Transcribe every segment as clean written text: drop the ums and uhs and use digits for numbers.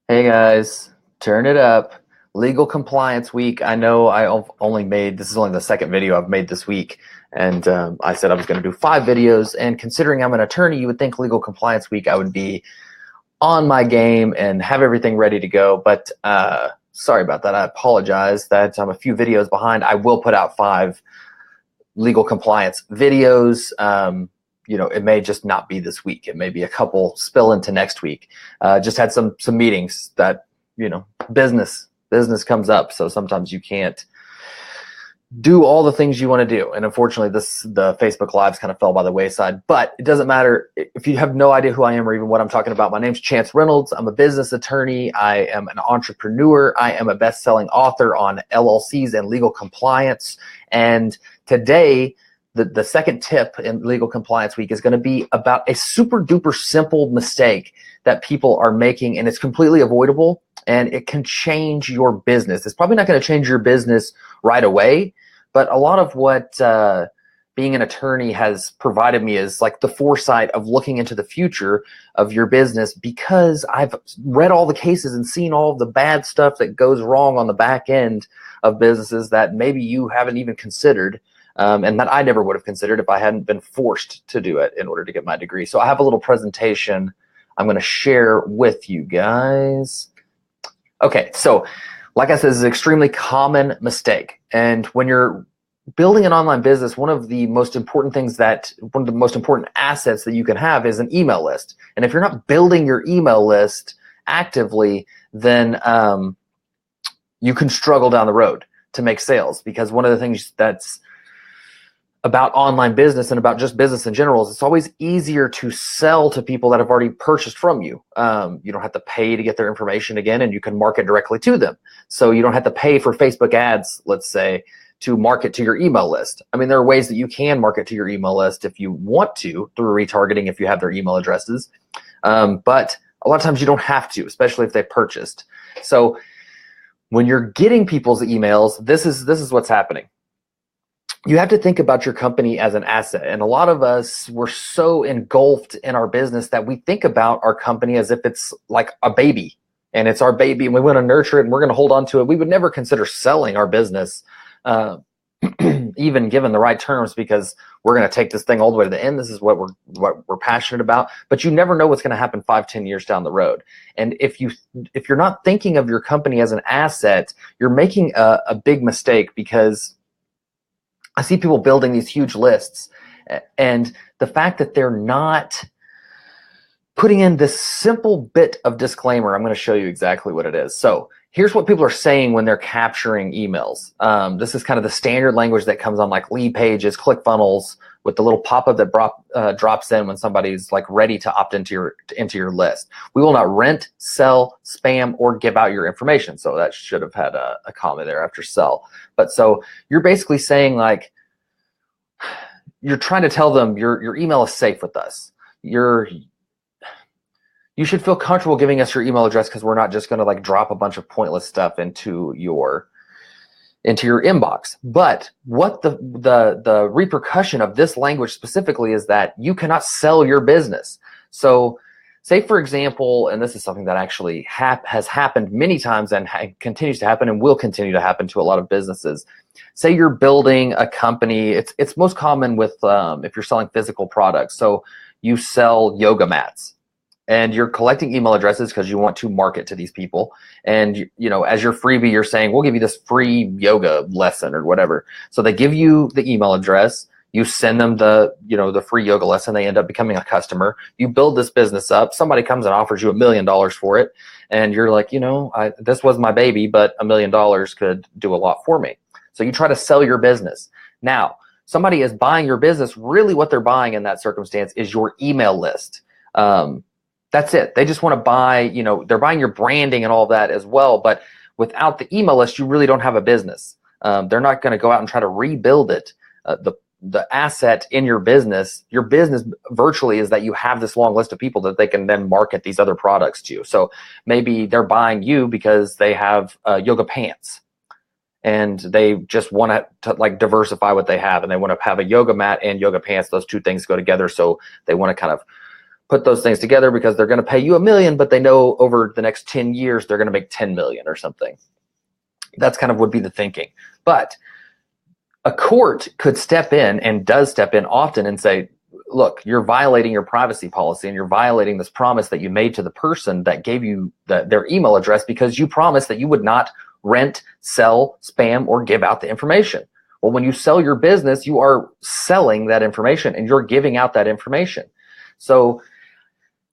Hey guys, turn it up. Legal compliance week. I know only made, this is only the second video I've made this week. And I said I was going to do 5 videos. And considering I'm an attorney, you would think legal compliance week I would be on my game and have everything ready to go. But sorry about that. I apologize that I'm a few videos behind. I will put out 5 legal compliance videos. It may just not be this week. It may be a couple spill into next week. Just had some meetings that, business comes up. So sometimes you can't do all the things you want to do. And unfortunately, the Facebook Lives kind of fell by the wayside. But it doesn't matter if you have no idea who I am or even what I'm talking about. My name's Chance Reynolds. I'm a business attorney. I am an entrepreneur. I am a best-selling author on LLCs and legal compliance. And today, the second tip in Legal Compliance Week is going to be about a super duper simple mistake that people are making, and it's completely avoidable, and it can change your business. It's probably not going to change your business right away, but a lot of what being an attorney has provided me is like the foresight of looking into the future of your business, because I've read all the cases and seen all of the bad stuff that goes wrong on the back end of businesses that maybe you haven't even considered. And that I never would have considered if I hadn't been forced to do it in order to get my degree. So I have a little presentation I'm going to share with you guys. Okay, so like I said, this is an extremely common mistake. And when you're building an online business, one of the most important assets that you can have is an email list. And if you're not building your email list actively, then you can struggle down the road to make sales, because one of the things that's about online business and about just business in general is it's always easier to sell to people that have already purchased from you. You don't have to pay to get their information again, and you can market directly to them. So you don't have to pay for Facebook ads, let's say, to market to your email list. I mean, there are ways that you can market to your email list if you want to, through retargeting if you have their email addresses. But a lot of times you don't have to, especially if they purchased. So when you're getting people's emails, this is what's happening. You have to think about your company as an asset. And a lot of us, we're so engulfed in our business that we think about our company as if it's like a baby, and it's our baby and we want to nurture it and we're going to hold on to it. We would never consider selling our business, even given the right terms, because we're going to take this thing all the way to the end. This is what we're passionate about, but you never know what's going to happen 5-10 years down the road. And if you're not thinking of your company as an asset, you're making a big mistake, because I see people building these huge lists, and the fact that they're not putting in this simple bit of disclaimer, I'm going to show you exactly what it is. So here's what people are saying when they're capturing emails. This is kind of the standard language that comes on like lead pages, ClickFunnels, with the little pop-up that drops in when somebody's like ready to opt into your list. We will not rent, sell, spam, or give out your information. So that should have had a comma there after sell. But so you're basically saying, like, you're trying to tell them your email is safe with us. You should feel comfortable giving us your email address, because we're not just going to like drop a bunch of pointless stuff into your inbox. But what the repercussion of this language specifically is that you cannot sell your business. So say, for example, and this is something that actually has happened many times and continues to happen and will continue to happen to a lot of businesses. Say you're building a company. It's most common with if you're selling physical products. So you sell yoga mats, and you're collecting email addresses because you want to market to these people. And as your freebie, you're saying, we'll give you this free yoga lesson or whatever. So they give you the email address. You send them the free yoga lesson. They end up becoming a customer. You build this business up. Somebody comes and offers you $1 million for it. And you're like, this was my baby, but $1 million could do a lot for me. So you try to sell your business. Now, somebody is buying your business. Really what they're buying in that circumstance is your email list. That's it. They just want to buy, they're buying your branding and all that as well. But without the email list, you really don't have a business. They're not going to go out and try to rebuild it. The asset in your business virtually is that you have this long list of people that they can then market these other products to. So maybe they're buying you because they have yoga pants, and they just want to like diversify what they have, and they want to have a yoga mat and yoga pants. Those two things go together. So they want to kind of put those things together because they're going to pay you $1 million, but they know over the next 10 years they're going to make 10 million or something. That's kind of would be the thinking. But a court could step in, and does step in often, and say, look, you're violating your privacy policy and you're violating this promise that you made to the person that gave you their email address, because you promised that you would not rent, sell, spam, or give out the information. Well, when you sell your business, you are selling that information and you're giving out that information. So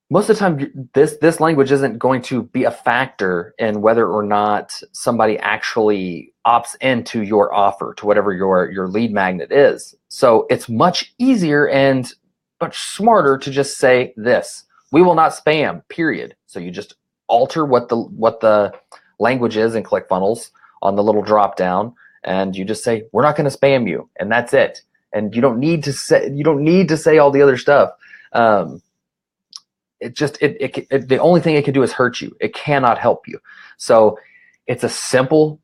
most of the time, this language isn't going to be a factor in whether or not somebody actually opts into your offer, to whatever your lead magnet is. So it's much easier and much smarter to just say this: we will not spam, period. So you just alter what the language is in ClickFunnels on the little drop down, and you just say, we're not going to spam you, and that's it. And you don't need to say all the other stuff. The only thing it can do is hurt you. It cannot help you. So it's a simple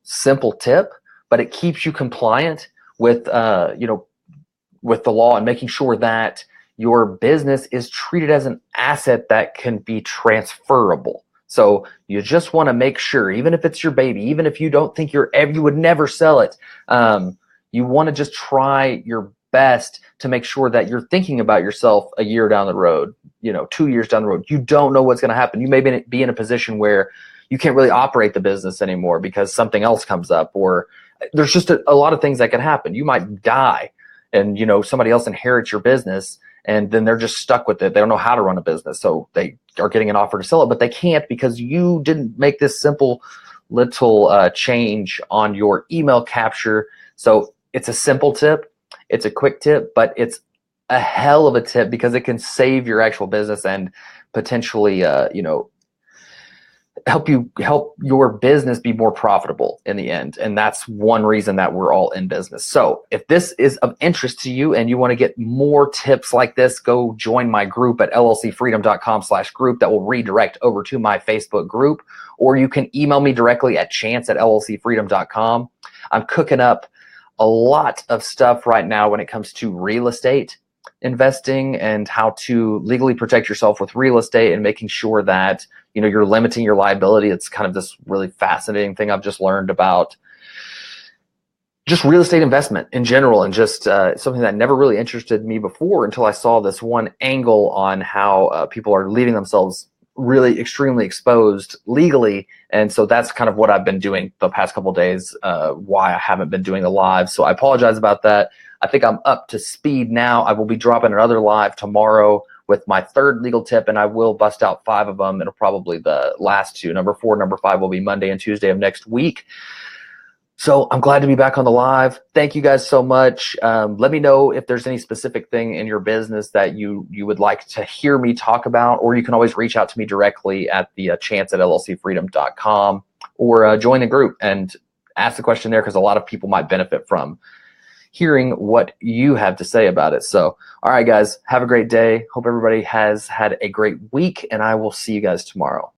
tip, but it keeps you compliant with with the law, and making sure that your business is treated as an asset that can be transferable. So you just want to make sure, even if it's your baby, even if you don't think you would never sell it, you want to just try your best to make sure that you're thinking about yourself a year down the road, 2 years down the road. You don't know what's going to happen. You may be in a position where you can't really operate the business anymore because something else comes up, or there's just a lot of things that can happen. You might die, and somebody else inherits your business, and then they're just stuck with it. They don't know how to run a business, so they are getting an offer to sell it, but they can't because you didn't make this simple little change on your email capture. So it's a simple tip. It's a quick tip, but it's a hell of a tip because it can save your actual business and potentially, help your business be more profitable in the end. And that's one reason that we're all in business. So if this is of interest to you and you want to get more tips like this, go join my group at llcfreedom.com/group. That will redirect over to my Facebook group, or you can email me directly at chance@llcfreedom.com. I'm cooking up a lot of stuff right now when it comes to real estate investing and how to legally protect yourself with real estate, and making sure that you're limiting your liability. It's kind of this really fascinating thing I've just learned about just real estate investment in general, and just something that never really interested me before until I saw this one angle on how people are leaving themselves really extremely exposed legally. And so that's kind of what I've been doing the past couple of days, why I haven't been doing a live. So I apologize about that. I think I'm up to speed now. I will be dropping another live tomorrow with my third legal tip, and I will bust out 5 of them. It'll probably the last 2. Number 4, number 5 will be Monday and Tuesday of next week. So I'm glad to be back on the live. Thank you guys so much. Let me know if there's any specific thing in your business that you would like to hear me talk about, or you can always reach out to me directly at the chance@llcfreedom.com, or join the group and ask the question there, because a lot of people might benefit from hearing what you have to say about it. So, all right, guys, have a great day. Hope everybody has had a great week, and I will see you guys tomorrow.